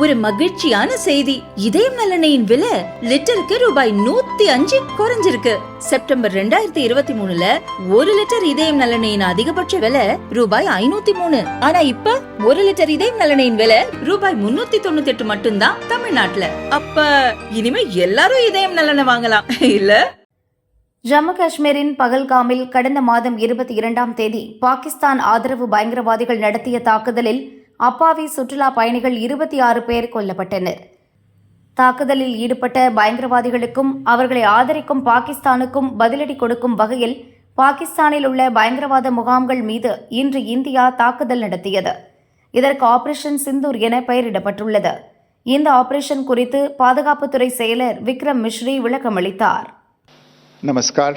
ஒரு மகிழ்ச்சியான செய்தி. இதயம் நல்லெண்ணெயின் விலை லிட்டருக்கு ரூபாய் 105 குறைஞ்சிருக்கு. செப்டம்பர் 2023ல 1 லிட்டர் இதயம் நல்லெண்ணெயின் அதிகபட்ச விலை ரூபாய் 503. ஆனா இப்ப 1 லிட்டர் இதயம் நல்லெண்ணெயின் விலை ரூபாய் 398 மட்டும்தான் தமிழ்நாட்டுல. அப்ப இனிமே எல்லாரும் இதயம் நல்லெண்ணெய் வாங்கலாம் இல்ல? ஜம்மு காஷ்மீரின் பகல்காமில் கடந்த மாதம் 22ஆம் தேதி பாகிஸ்தான் ஆதரவு பயங்கரவாதிகள் நடத்திய தாக்குதலில் அப்பாவி சுற்றுலா பயணிகள் 26 பேர் கொல்லப்பட்டனர். தாக்குதலில் ஈடுபட்ட பயங்கரவாதிகளுக்கும் அவர்களை ஆதரிக்கும் பாகிஸ்தானுக்கும் பதிலடி கொடுக்கும் வகையில் பாகிஸ்தானில் உள்ள பயங்கரவாத முகாம்கள் மீது இன்று இந்தியா தாக்குதல் நடத்தியது. இதற்கு ஆபரேஷன் சிந்தூர் என பெயரிடப்பட்டுள்ளது. இந்த ஆபரேஷன் குறித்து பாதுகாப்புத்துறை செயலர் விக்ரம் மிஸ்ரி விளக்கமளித்தார். नमस्कार।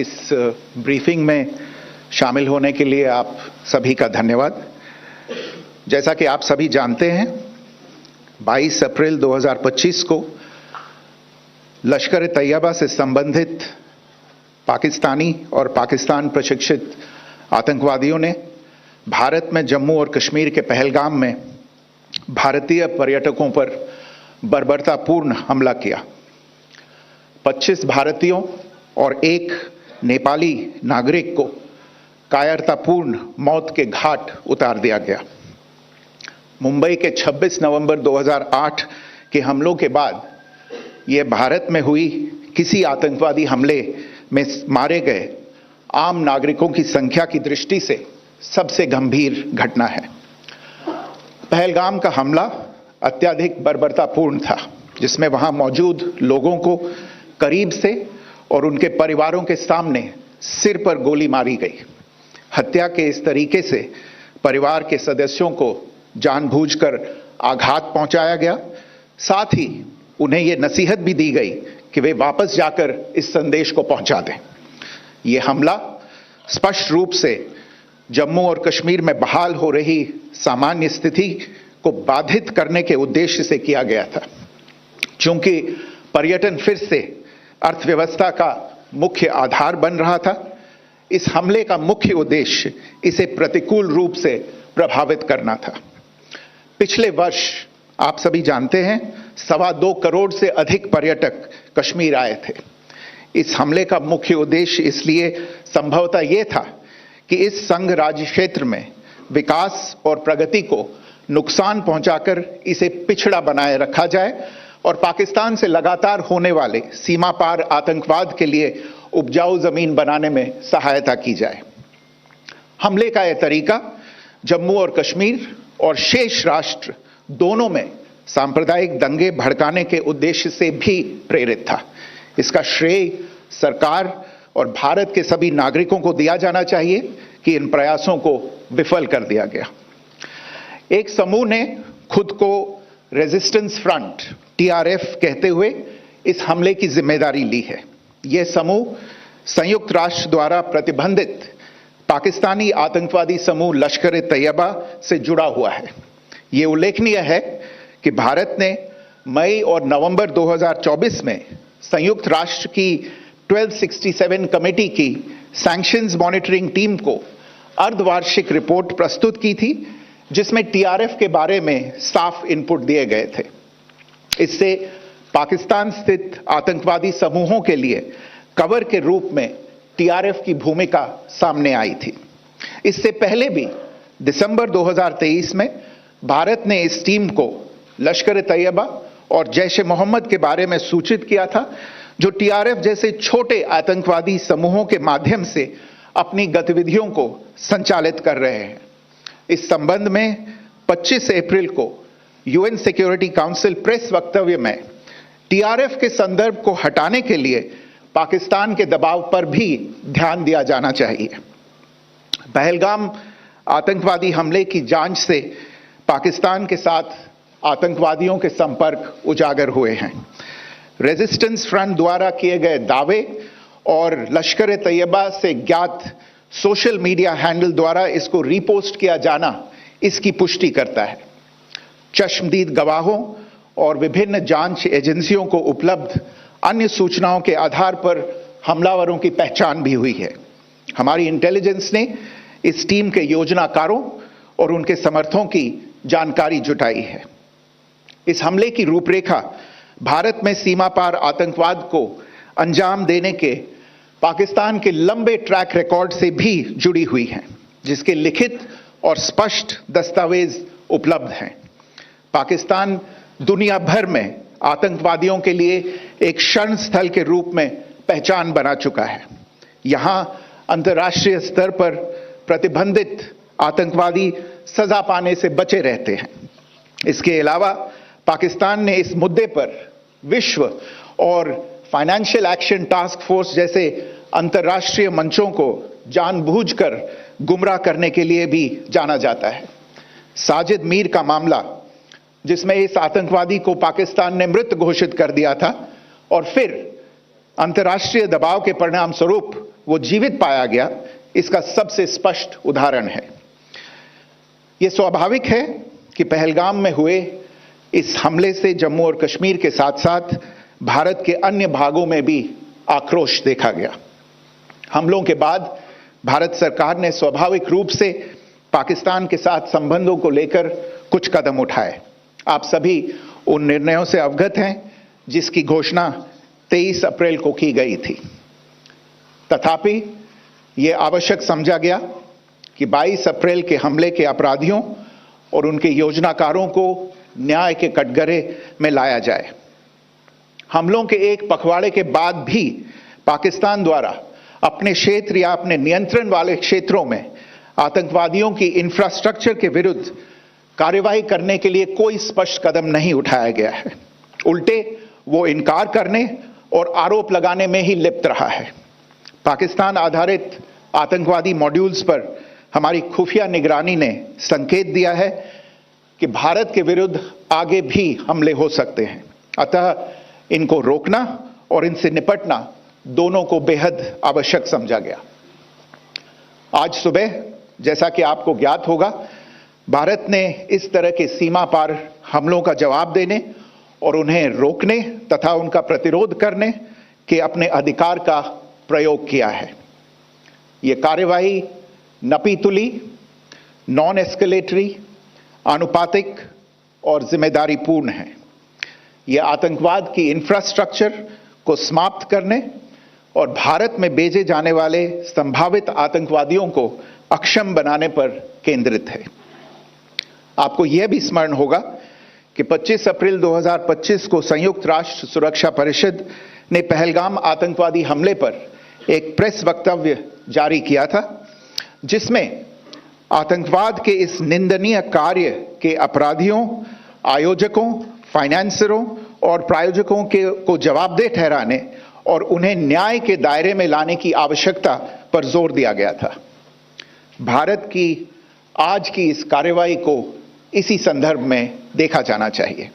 इस ब्रीफिंग में शामिल होने के लिए आप सभी का धन्यवाद। जैसा कि आप सभी जानते हैं, 22 अप्रैल 2025 को लश्कर-ए-तैयबा से संबंधित पाकिस्तानी और पाकिस्तान प्रशिक्षित आतंकवादियों ने भारत में जम्मू और कश्मीर के पहलगाम में भारतीय पर्यटकों पर बर्बरतापूर्ण हमला किया। 25 भारतीयों और एक नेपाली नागरिक को कायरतापूर्ण मौत के घाट उतार दिया गया। मुंबई के 26 नवंबर 2008 के हमलों के बाद यह भारत में हुई किसी आतंकवादी हमले में मारे गए आम नागरिकों की संख्या की दृष्टि से सबसे गंभीर घटना है। पहलगाम का हमला अत्यधिक बर्बरतापूर्ण था, जिसमें वहां मौजूद लोगों को करीब से और उनके परिवारों के सामने सिर पर गोली मारी गई। हत्या के इस तरीके से परिवार के सदस्यों को जानबूझकर आघात पहुंचाया गया। साथ ही उन्हें यह नसीहत भी दी गई कि वे वापस जाकर इस संदेश को पहुंचा दें। यह हमला स्पष्ट रूप से जम्मू और कश्मीर में बहाल हो रही सामान्य स्थिति को बाधित करने के उद्देश्य से किया गया था। चूंकि पर्यटन फिर से अर्थव्यवस्था का मुख्य आधार बन रहा था, इस हमले का मुख्य उद्देश्य इसे प्रतिकूल रूप से प्रभावित करना था। पिछले वर्ष आप सभी जानते हैं 2.25 करोड़ से अधिक पर्यटक कश्मीर आए थे। इस हमले का मुख्य उद्देश्य इसलिए संभवतः यह था कि इस संघ राज्य क्षेत्र में विकास और प्रगति को नुकसान पहुंचाकर इसे पिछड़ा बनाए रखा जाए और पाकिस्तान से लगातार होने वाले सीमा पार आतंकवाद के लिए उपजाऊ जमीन बनाने में सहायता की जाए। हमले का यह तरीका जम्मू और कश्मीर और शेष राष्ट्र दोनों में सांप्रदायिक दंगे भड़काने के उद्देश्य से भी प्रेरित था। इसका श्रेय सरकार और भारत के सभी नागरिकों को दिया जाना चाहिए कि इन प्रयासों को विफल कर दिया गया। एक समूह ने खुद को रेजिस्टेंस फ्रंट TRF कहते हुए इस हमले की जिम्मेदारी ली है। यह समूह संयुक्त राष्ट्र द्वारा प्रतिबंधित पाकिस्तानी आतंकवादी समूह लश्कर-ए-तैयबा से जुड़ा हुआ है। यह उल्लेखनीय है कि भारत ने मई और नवंबर 2024 में संयुक्त राष्ट्र की 1267 कमेटी की सैंक्शंस मॉनिटरिंग टीम को अर्धवार्षिक रिपोर्ट प्रस्तुत की थी, जिसमें TRF के बारे में साफ इनपुट दिए गए थे। इससे पाकिस्तान स्थित आतंकवादी समूहों के लिए कवर के रूप में TRF की भूमिका सामने आई थी। इससे पहले भी दिसंबर 2023 में भारत ने इस टीम को लश्कर-ए-तैयबा और जैश-ए-मोहम्मद के बारे में सूचित किया था, जो TRF जैसे छोटे आतंकवादी समूहों के माध्यम से अपनी गतिविधियों को संचालित कर रहे हैं। इस संबंध में 25 अप्रैल को UN सिक्योरिटी काउंसिल प्रेस वक्तव्य में TRF के संदर्भ को हटाने के लिए पाकिस्तान के दबाव पर भी ध्यान दिया जाना चाहिए। पहलगाम आतंकवादी हमले की जांच से पाकिस्तान के साथ आतंकवादियों के संपर्क उजागर हुए हैं। रेजिस्टेंस फ्रंट द्वारा किए गए दावे और लश्कर-ए-तैयबा से ज्ञात सोशल मीडिया हैंडल द्वारा इसको रीपोस्ट किया जाना इसकी पुष्टि करता है। चश्मदीद गवाहों और विभिन्न जांच एजेंसियों को उपलब्ध अन्य सूचनाओं के आधार पर हमलावरों की पहचान भी हुई है। हमारी इंटेलिजेंस ने इस टीम के योजनाकारों और उनके समर्थकों की जानकारी जुटाई है। इस हमले की रूपरेखा भारत में सीमा पार आतंकवाद को अंजाम देने के पाकिस्तान के लंबे ट्रैक रिकॉर्ड से भी जुड़ी हुई है, जिसके लिखित और स्पष्ट दस्तावेज उपलब्ध हैं। पाकिस्तान दुनिया भर में आतंकवादियों के लिए एक शरण स्थल के रूप में पहचान बना चुका है। यहां अंतर्राष्ट्रीय स्तर पर प्रतिबंधित आतंकवादी सजा पाने से बचे रहते हैं। इसके अलावा पाकिस्तान ने इस मुद्दे पर विश्व और फाइनेंशियल एक्शन टास्क फोर्स जैसे अंतर्राष्ट्रीय मंचों को जानबूझकर गुमराह करने के लिए भी जाना जाता है। साजिद मीर का मामला, जिसमें इस आतंकवादी को पाकिस्तान ने मृत घोषित कर दिया था और फिर अंतर्राष्ट्रीय दबाव के परिणाम स्वरूप वो जीवित पाया गया, इसका सबसे स्पष्ट उदाहरण है। यह स्वाभाविक है कि पहलगाम में हुए इस हमले से जम्मू और कश्मीर के साथ साथ भारत के अन्य भागों में भी आक्रोश देखा गया। हमलों के बाद भारत सरकार ने स्वाभाविक रूप से पाकिस्तान के साथ संबंधों को लेकर कुछ कदम उठाए। आप सभी उन निर्णयों से अवगत हैं जिसकी घोषणा 23 अप्रैल को की गई थी। तथापि यह आवश्यक समझा गया कि 22 अप्रैल के हमले के अपराधियों और उनके योजनाकारों को न्याय के कटघरे में लाया जाए। हमलों के एक पखवाड़े के बाद भी पाकिस्तान द्वारा अपने क्षेत्र या अपने नियंत्रण वाले क्षेत्रों में आतंकवादियों की इंफ्रास्ट्रक्चर के विरुद्ध कार्रवाई करने के लिए कोई स्पष्ट कदम नहीं उठाया गया है। उल्टे वो इनकार करने और आरोप लगाने में ही लिप्त रहा है। पाकिस्तान आधारित आतंकवादी मॉड्यूल्स पर हमारी खुफिया निगरानी ने संकेत दिया है कि भारत के विरुद्ध आगे भी हमले हो सकते हैं। अतः इनको रोकना और इनसे निपटना दोनों को बेहद आवश्यक समझा गया। आज सुबह, जैसा कि आपको ज्ञात होगा, भारत ने इस तरह के सीमा पार हमलों का जवाब देने और उन्हें रोकने तथा उनका प्रतिरोध करने के अपने अधिकार का प्रयोग किया है। यह कार्यवाही नपीतुली, नॉन एस्केलेटरी, आनुपातिक और जिम्मेदारीपूर्ण है। यह आतंकवाद की इंफ्रास्ट्रक्चर को समाप्त करने और भारत में भेजे जाने वाले संभावित आतंकवादियों को अक्षम बनाने पर केंद्रित है। आपको यह भी स्मरण होगा कि 25 अप्रैल 2025 को संयुक्त राष्ट्र सुरक्षा परिषद ने पहलगाम आतंकवादी हमले पर एक प्रेस वक्तव्य जारी किया था, जिसमें आतंकवाद के इस निंदनीय कार्य के अपराधियों, आयोजकों, फाइनेंसरों और प्रायोजकों को जवाबदेह ठहराने और उन्हें न्याय के दायरे में लाने की आवश्यकता पर जोर दिया गया था। भारत की आज की इस कार्रवाई को इसी संदर्भ में देखा जाना चाहिए।